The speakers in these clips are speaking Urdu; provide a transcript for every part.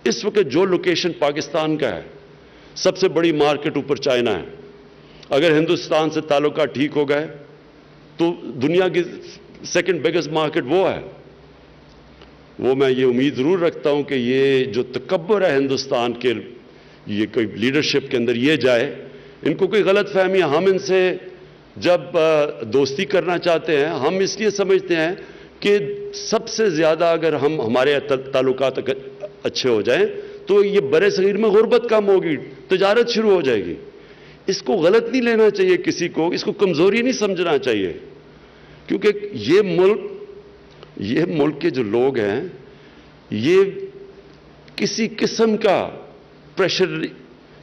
اس وقت جو لوکیشن پاکستان کا ہے، سب سے بڑی مارکیٹ اوپر چائنا ہے. اگر ہندوستان سے تعلقات ٹھیک ہو گئے تو دنیا کی سیکنڈ بگیسٹ مارکیٹ وہ ہے. وہ میں یہ امید ضرور رکھتا ہوں کہ یہ جو تکبر ہے ہندوستان کے، یہ کوئی لیڈرشپ کے اندر یہ جائے، ان کو کوئی غلط فہمی ہے. ہم ان سے جب دوستی کرنا چاہتے ہیں، ہم اس لیے سمجھتے ہیں کہ سب سے زیادہ اگر ہمارے تعلقات اچھے ہو جائیں تو یہ برے صغیر میں غربت کم ہوگی، تجارت شروع ہو جائے گی. اس کو غلط نہیں لینا چاہیے کسی کو، اس کو کمزوری نہیں سمجھنا چاہیے، کیونکہ یہ ملک کے جو لوگ ہیں یہ کسی قسم کا پریشر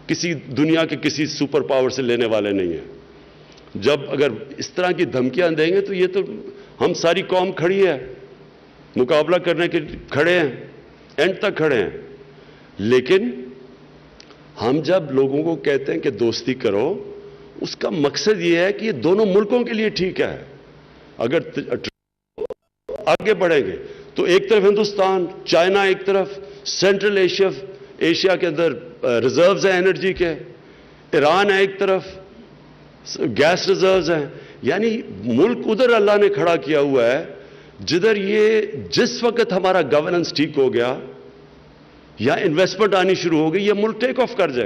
کسی دنیا کے کسی سپر پاور سے لینے والے نہیں ہیں. جب اگر اس طرح کی دھمکیاں دیں گے تو یہ تو ہم ساری قوم کھڑی ہے، مقابلہ کرنے کے کھڑے ہیں، اینڈ تک کھڑے ہیں. لیکن ہم جب لوگوں کو کہتے ہیں کہ دوستی کرو، اس کا مقصد یہ ہے کہ یہ دونوں ملکوں کے لیے ٹھیک ہے. اگر آگے بڑھیں گے تو ایک طرف ہندوستان، چائنا ایک طرف، سینٹرل ایشیا کے اندر ریزروز ہیں انرجی کے، ایران ہے ایک طرف، گیس ریزروز ہیں. یعنی ملک ادھر اللہ نے کھڑا کیا ہوا ہے جدھر یہ جس وقت ہمارا گورننس ٹھیک ہو گیا یا انویسٹمنٹ آنی شروع ہو گئی، یہ ملک ٹیک آف کر جائے گا.